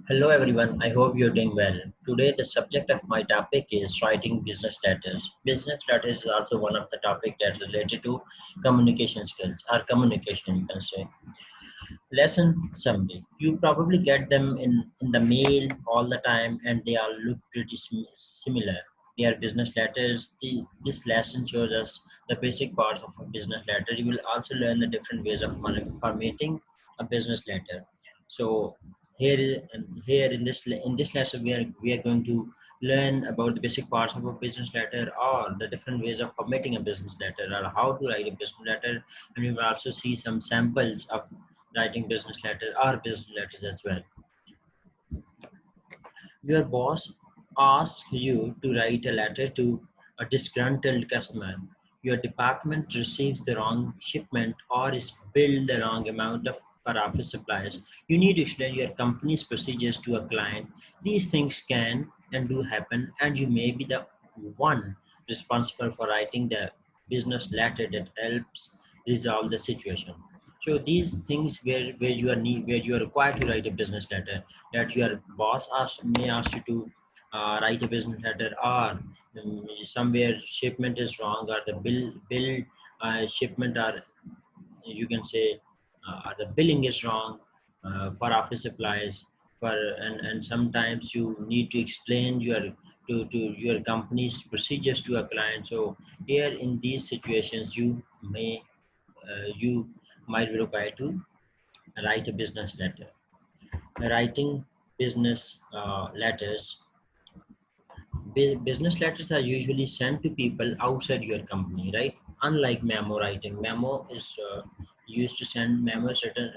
Hello everyone, I hope you're doing well. Today the subject of my topic is writing business letters. Business letters is also one of the topic that's related to communication skills or communication you can say. Lesson summary. You probably get them in the mail all the time and they all look pretty similar. They are business letters. This lesson shows us the basic parts of a business letter. You will also learn the different ways of formatting a business letter. So here in this lesson we are going to learn about the basic parts of a business letter or the different ways of formatting a business letter or how to write a business letter, and you will also see some samples of writing business letter or business letters as well. Your boss asks you to write a letter to a disgruntled customer. Your department receives the wrong shipment or is billed the wrong amount of for office supplies. You need to explain your company's procedures to a client. These things can and do happen, and you may be the one responsible for writing the business letter that helps resolve the situation. So these things where you are where you are required to write a business letter, that your boss may ask you to write a business letter, or somewhere shipment is wrong, or the bill shipment, or you can say the billing is wrong for office supplies. And sometimes you need to explain to your company's procedures to a client. So here in these situations you might be required to write a business letter. Writing business letters. Business letters are usually sent to people outside your company, right? Unlike memo writing, memo is used to send memos written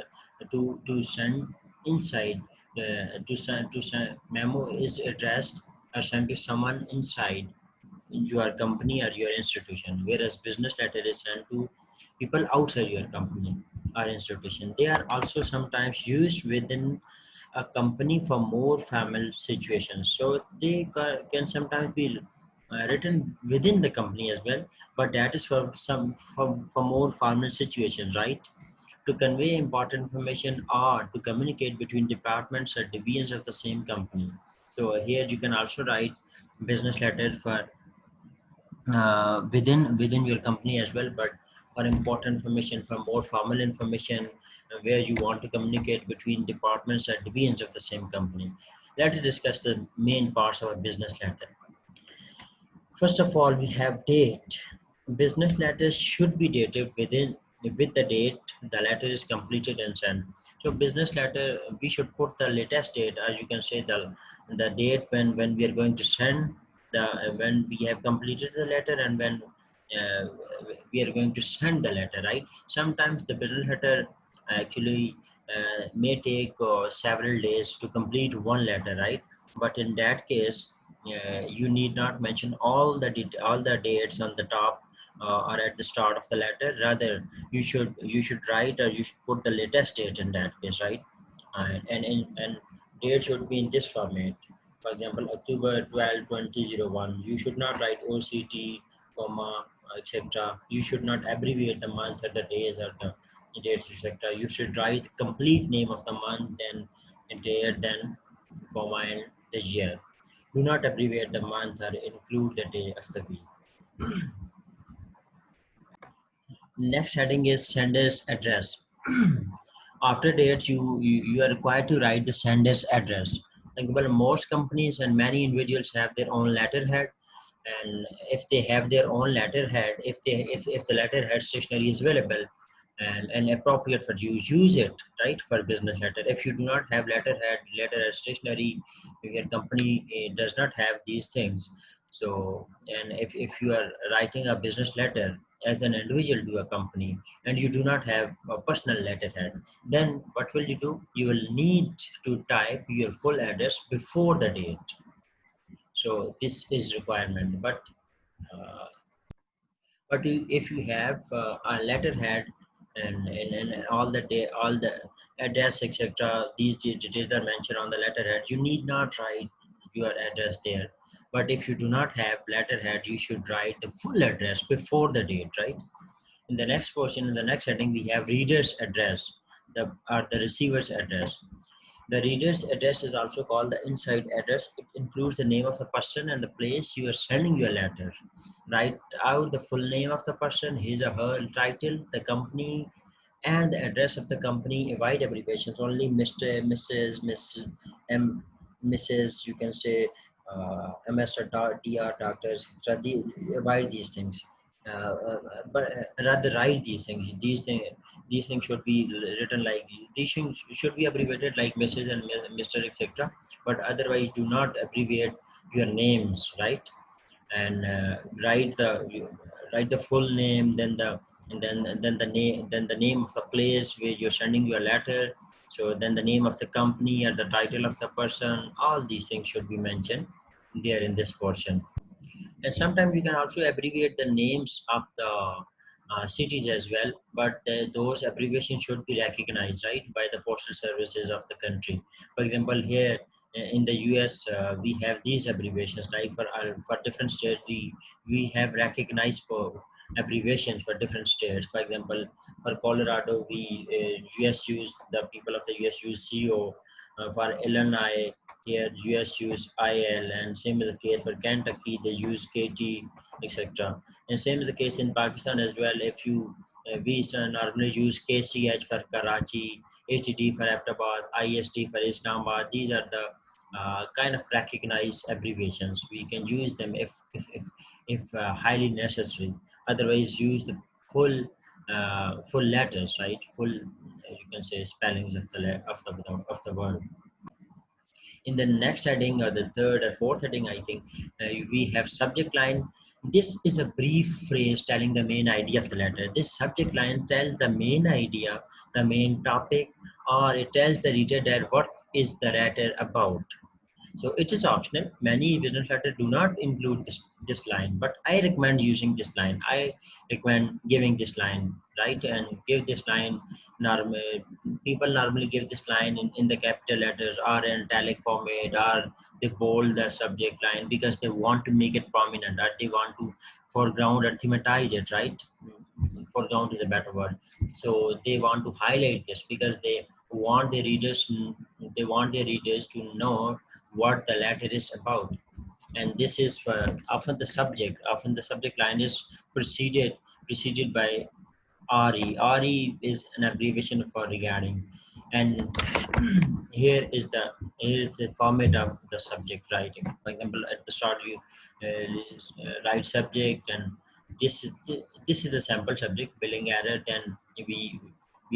to send inside. To send memo is addressed or sent to someone inside your company or your institution, whereas business letter is sent to people outside your company or institution. They are also sometimes used within a company for more formal situations. So they can sometimes be written within the company as well, but that is for for more formal situations, right? To convey important information or to communicate between departments or divisions of the same company. So here you can also write business letters for within your company as well, but for important information, for more formal information, where you want to communicate between departments or divisions of the same company. Let's discuss the main parts of a business letter. First of all, we have date. Business letters should be dated with the date the letter is completed and sent. So business letter, we should put the latest date, as you can say, the date when we are going to send the when we have completed the letter, and when uh, we are going to send the letter, right? Sometimes the business letter actually may take several days to complete one letter, right? But in that case, you need not mention all the dates on the top or at the start of the letter. Rather, you should write, or you should put the latest date in that case, right? And date should be in this format. For example, October 12, 2001. You should not write OCT, comma, etc. You should not abbreviate the month or the days or the dates, etc. You should write the complete name of the month, then the date, then comma, and the year. Do not abbreviate the month or include the day of the week. Next heading is sender's address. After date, you are required to write the sender's address. Like, well, most companies and many individuals have their own letterhead, and if they have their own letterhead, if the letterhead stationery is available and appropriate for you, use it, right, for business letter. If you do not have letterhead stationery, if your company does not have these things, so, and if you are writing a business letter as an individual to a company and you do not have a personal letterhead, then what will you do? You will need to type your full address before the date. So this is requirement. Uh, if you have a letterhead and all the day, all the address, etc., these details are mentioned on the letterhead, you need not write your address there. But if you do not have letterhead, you should write the full address before the date, right? In the next portion, in the next heading, we have reader's address, the or the receiver's address. The reader's address is also called the inside address. It includes the name of the person and the place you are sending your letter. Write out the full name of the person, his or her title, the company, and the address of the company. Avoid abbreviations. Only Mr., Mrs., Mrs., M, Mrs. You can say MS or DR, doctors. So avoid these things. But rather write these things. These things should be written like, these things should be abbreviated like Mrs. and Mr., etc. But otherwise, do not abbreviate your names, right? And write the full name, then the name, then the name of the place where you're sending your letter. So then the name of the company or the title of the person. All these things should be mentioned there in this portion. And sometimes you can also abbreviate the names of the cities as well, but those abbreviations should be recognized, right, by the postal services of the country. For example, here in the US, we have these abbreviations. Like for different states, we have recognized for abbreviations for different states. For example, for Colorado, we US use the people of the US use CO. For Illinois, here US use IL, and same is the case for Kentucky, they use KT, etc. And same is the case in Pakistan as well. If you we normally use KCH for Karachi, HT for Abbottabad, IST for Islamabad. These are the kind of recognized abbreviations. We can use them if highly necessary. Otherwise, use the full letters, right? Full you can say spellings of the word. In the next heading or the third or fourth heading, I think we have subject line. This is a brief phrase telling the main idea of the letter. This subject line tells the main idea, the main topic, or it tells the reader that what is the letter about. So it is optional. Many business letters do not include this line, but I recommend using this line. I recommend giving this line, right? And give this line. Normal people normally give this line in the capital letters or in italic format, or they bold the subject line because they want to make it prominent, or they want to foreground or thematize it, right? Foreground is a better word. So they want to highlight this because want their readers they want their readers to know what the letter is about. And this is for often the subject line is preceded by RE is an abbreviation for regarding. And here is the format of the subject writing. For example, at the start you write subject, and this is this is the sample subject, billing error. Then we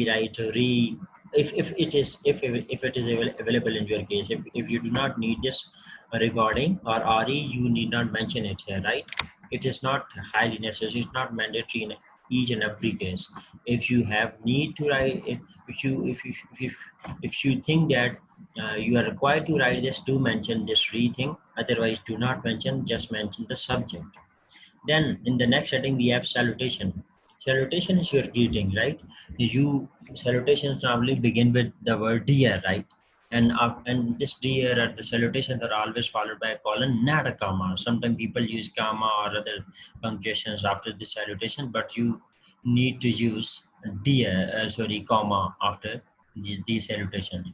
write re, if it is available in your case. If you do not need this regarding or RE, you need not mention it here, right? It is not highly necessary. It's not mandatory in each and every case. If you have need to write, if you think that you are required to write this, to mention this re thing. Otherwise, do not mention. Just mention the subject. Then in the next setting we have salutation. Salutation is your greeting, right? You salutations normally begin with the word dear, right? And this dear or the salutations are always followed by a colon, not a comma. Sometimes people use comma or other punctuations after the salutation, but you need to use dear, comma after these salutations.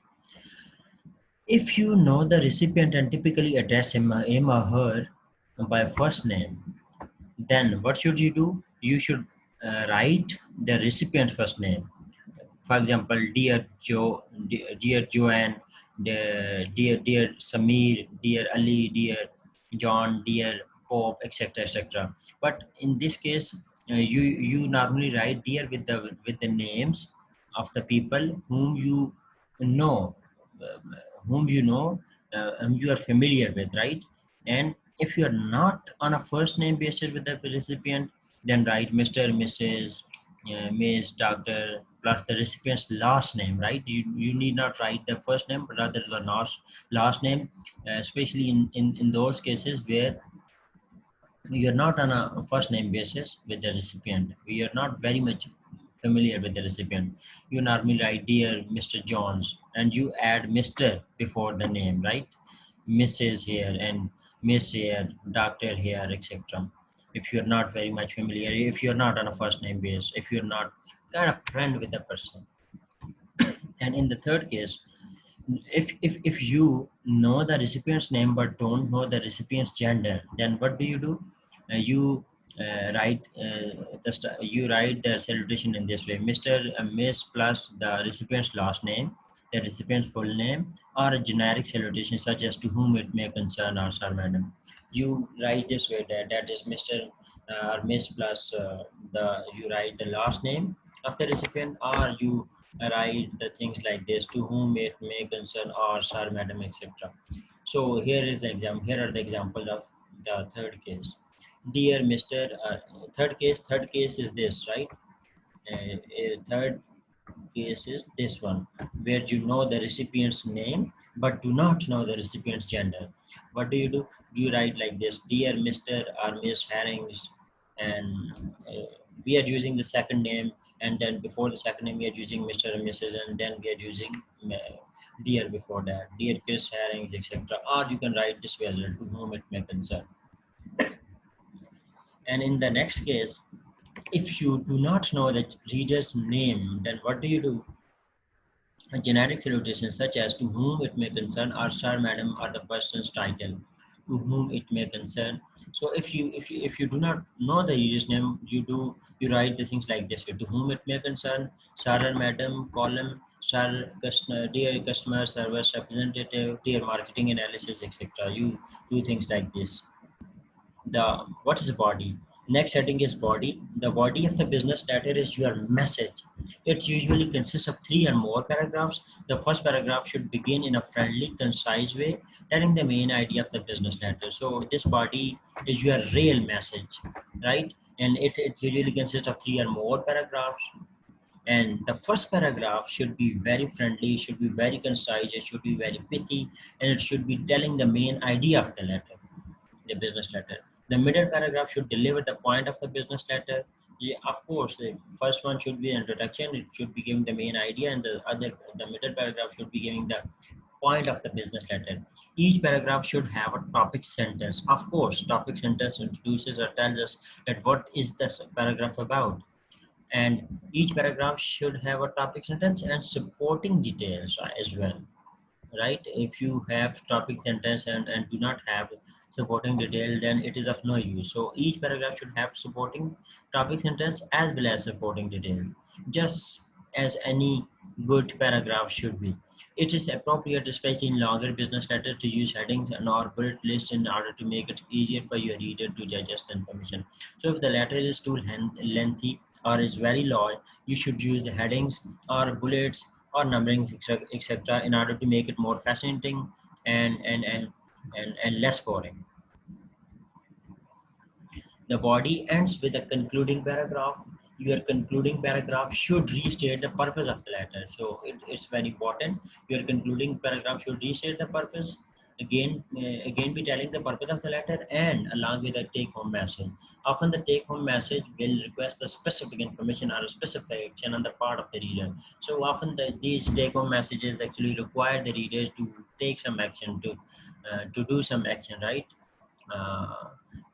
If you know the recipient and typically address him or her by first name, then what should you do? You should write the recipient first name. For example, dear Joe, dear Joanne, dear Samir, dear Ali, dear John, dear Pope, etc., etc. But in this case, you normally write dear with the names of the people know, whom you know, whom you are familiar with, right? And if you are not on a first name basis with the recipient, then write Mr., Mrs., Miss, Doctor, plus the recipient's last name, right? You need not write the first name, but rather the last name, especially in those cases where you're not on a first name basis with the recipient. We are not very much familiar with the recipient. You normally write dear Mr. Jones, and you add Mr. before the name, right? Mrs. here and Miss here, Doctor here, etc. If you're not very much familiar, if you're not on a first name base, if you're not kind of friend with the person. And in the third case, if you know the recipient's name but don't know the recipient's gender, then what do? You write you write the salutation in this way: Mr. Miss plus the recipient's last name, the recipient's full name, or a generic salutation such as to whom it may concern, or sir, madam. You write this way, that is Mr. Or Miss plus the you write the last name of the recipient, or you write the things like this: to whom it may concern, or sir, madam, etc. So here is the example. Here are the examples of the third case. Dear Mr. Third case is this, right? Third case is this one, where you know the recipient's name but do not know the recipient's gender. What do? Do you write like this: Dear Mr. or Miss Herrings, and we are using the second name, and then before the second name we are using Mr. and Mrs., and then we are using dear before that, dear Chris Herrings, etc. Or you can write this way as well: to whom it may concern. And in the next case, if you do not know the reader's name, then what do? A generic salutation such as to whom it may concern, or sir, madam, or the person's title, to whom it may concern. So if you do not know the reader's name, you write the things like this: to whom it may concern, sir and madam, column, sir, customer, dear customer service representative, dear marketing analysis, etc. You do things like this. The What is the body? Next heading is body. The body of the business letter is your message. It usually consists of 3 or more paragraphs. The first paragraph should begin in a friendly, concise way, telling the main idea of the business letter. So this body is your real message, right? And it usually consists of 3 or more paragraphs. And the first paragraph should be very friendly, should be very concise, it should be very pithy, and it should be telling the main idea of the letter, the business letter. The middle paragraph should deliver the point of the business letter. Yeah, of course, the first one should be an introduction. It should be giving the main idea, and the middle paragraph should be giving the point of the business letter. Each paragraph should have a topic sentence. Of course, topic sentence introduces or tells us that what is this paragraph about. And each paragraph should have a topic sentence and supporting details as well, right? If you have topic sentence and do not have supporting detail, then it is of no use. So each paragraph should have supporting topic sentence as well as supporting detail, just as any good paragraph should be. It is appropriate, especially in longer business letters, to use headings and or bullet lists in order to make it easier for your reader to digest the information. So if the letter is too lengthy or is very long, you should use the headings or bullets or numbering, etc., in order to make it more fascinating and and and and less boring. The body ends with a concluding paragraph. Your concluding paragraph should restate the purpose of the letter. So it's very important. Your concluding paragraph should restate the purpose. Again, be telling the purpose of the letter and along with a take-home message. Often the take-home message will request a specific information or a specific action on the part of the reader. So often these take-home messages actually require the readers to take some action, to do some action, right? uh,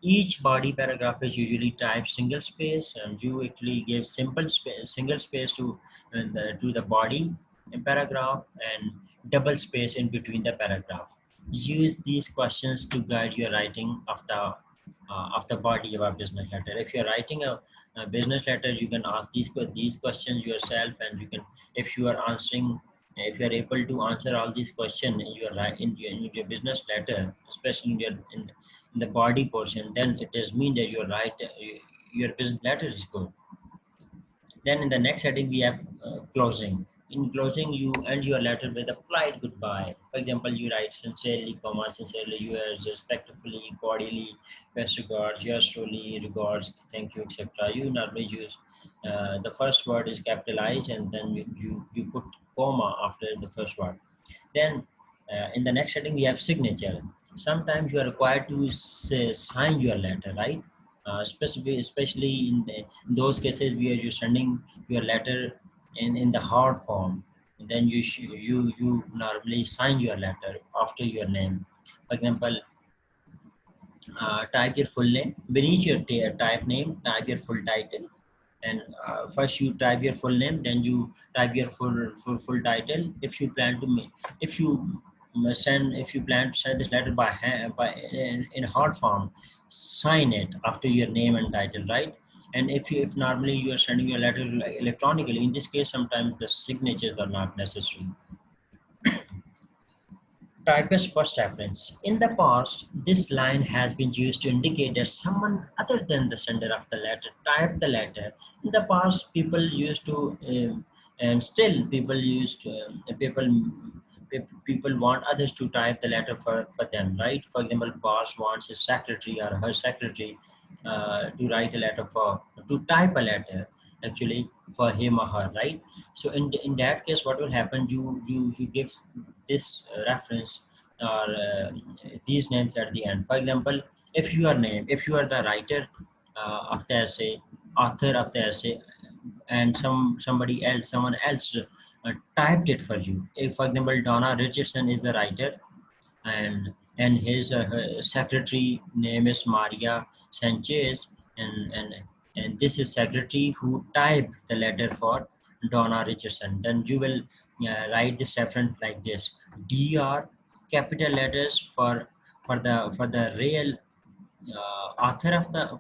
each body paragraph is usually typed single space, and you actually give simple space, single space to the body in paragraph, and double space in between the paragraph. Use these questions to guide your writing of the body of a business letter. If you're writing a business letter, you can ask these questions yourself, and you can, if you are answering, if you are able to answer all these questions in in your business letter, especially in the body portion, then it does mean that you're right. Your business letter is good. Then in the next heading we have closing. In closing, you end your letter with a polite goodbye. For example, you write sincerely, comma, sincerely, yours, respectfully, cordially, best regards, yours truly, regards, thank you, etc. You normally use the first word is capitalized, and then you put comma after the first word. Then in the next heading, we have signature. Sometimes you are required to sign your letter, right? Especially in those cases where you're sending your letter in the hard form, then you normally sign your letter after your name. For example, type your full name beneath your type name. Type your full title, and first you type your full name, then you type your full title. If you plan to if you if you plan to send this letter by hand, in hard form, sign it after your name and title, right? And if normally you are sending your letter electronically, in this case sometimes the signatures are not necessary. Typist first reference. In the past, this line has been used to indicate that someone other than the sender of the letter typed the letter. In the past, people used to, and still people used to, people want others to type the letter for them, right? For example, boss wants his secretary or her secretary to write a letter to type a letter actually for him or her, right? So in that case, what will happen? You give this reference or these names at the end. For example, if you are the writer of the essay, author of the essay, and someone else typed it for you. If, for example, Donna Richardson is the writer, and her secretary name is Maria Sanchez, and this is secretary who typed the letter for Donna Richardson. Then you will write this reference like this: DR, capital letters for the real author of the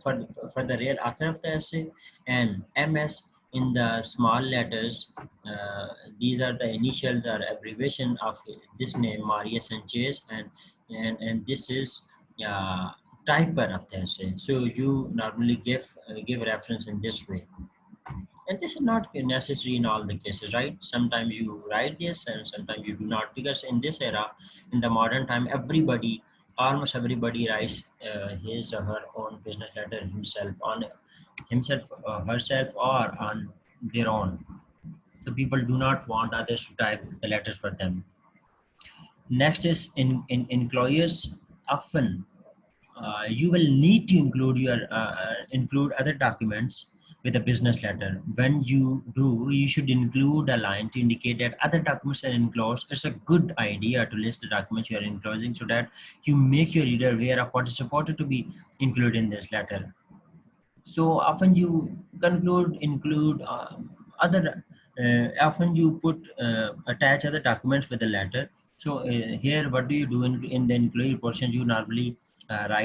for the real author of the essay, and MS in the small letters. These are the initials or abbreviation of this name, Maria Sanchez, and this is uh, typer of the essay. So you normally give reference in this way, and this is not necessary in all the cases, right? Sometimes you write this and sometimes you do not, because in this era, in the modern time, almost everybody writes his or her own business letter himself, herself, or on their own. So people do not want others to type the letters for them. Next is in employers. Often you will need to include other documents with a business letter. When you do, you should include a line to indicate that other documents are enclosed. It's a good idea to list the documents you are enclosing so that you make your reader aware of what is supposed to be included in this letter. So often you include other often you put attach other documents with the letter. So here what do you do in the employee portion? You normally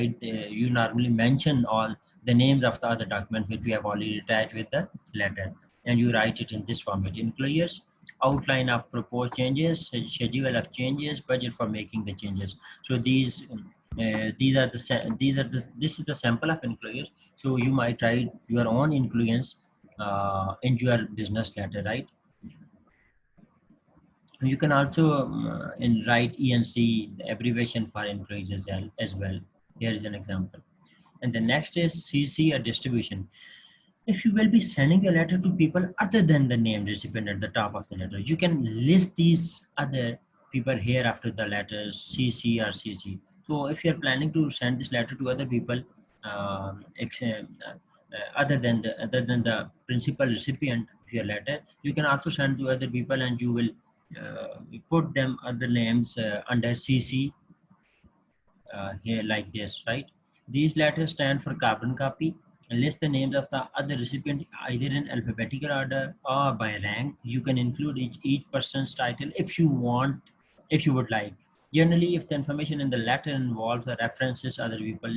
you normally mention all the names of the other documents which we have already attached with the letter, and you write it in this format: employers, outline of proposed changes, schedule of changes, budget for making the changes. So this is the sample of employers. So you might write your own influence into your business letter, right? You can also write ENC, the abbreviation for employees as well. Here is an example. And the next is CC or distribution. If you will be sending a letter to people other than the named recipient at the top of the letter, you can list these other people here after the letters CC or CC. So if you're planning to send this letter to other people, other than the principal recipient of your letter, you can also send to other people, and you will put them other names under CC here like this, right? These letters stand for carbon copy. List the names of the other recipient either in alphabetical order or by rank. You can include each person's title if you want, if you would like. Generally, if the information in the letter involves the references other people,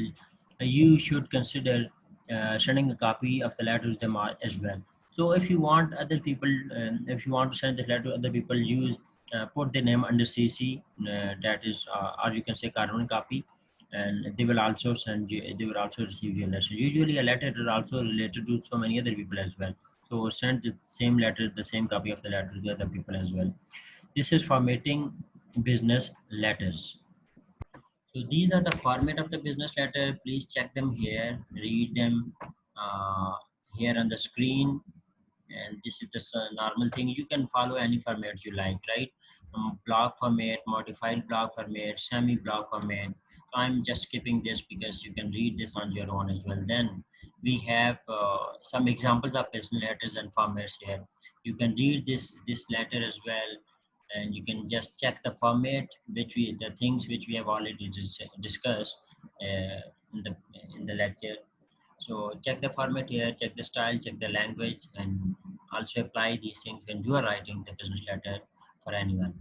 you should consider sending a copy of the letter to them as well. So if you want other people, if you want to send the letter to other people, use put their name under CC, that is, or you can say carbon copy, and they will also send you, they will also receive your letter. Usually a letter is also related to so many other people as well. So send the same letter, the same copy of the letter to other people as well. This is formatting business letters. So these are the format of the business letter. Please check them here, read them uh, here on the screen. And this is just a normal thing. You can follow any format you like, right? Block format, modified block format, semi block format. So I'm just skipping this because you can read this on your own as well. Then we have some examples of business letters and formats here. You can read this letter as well, and you can just check the format the things which we have already discussed in the lecture. So check the format here, check the style, check the language, and also apply these things when you are writing the business letter for anyone.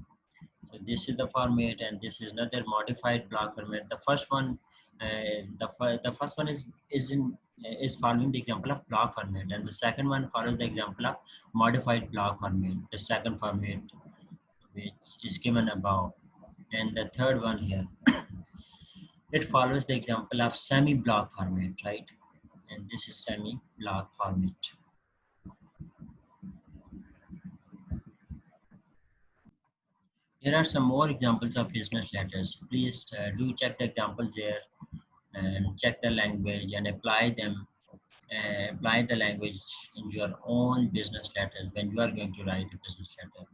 So this is the format, and this is another modified block format. The first one, the first one is following the example of block format, and the second one follows the example of modified block format. The second format, which is given above, and the third one here, it follows the example of semi-block format, right? And this is semi-block format. Here are some more examples of business letters. Please do check the examples there and check the language and apply them. Apply the language in your own business letters when you are going to write a business letter.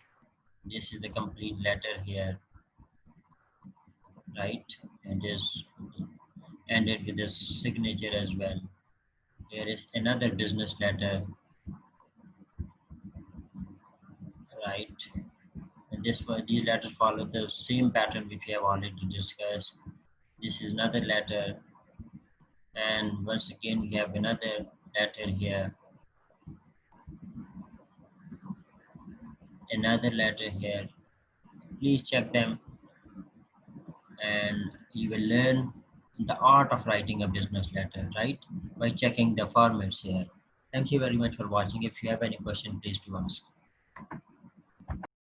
This is the complete letter here, right? And is ended with a signature as well. Here is another business letter, right? And these letters follow the same pattern which we have already discussed. This is another letter, and once again we have another letter here, another letter here. Please check them, and you will learn the art of writing a business letter, right, by checking the formats here. Thank you very much for watching. If you have any question, please do ask.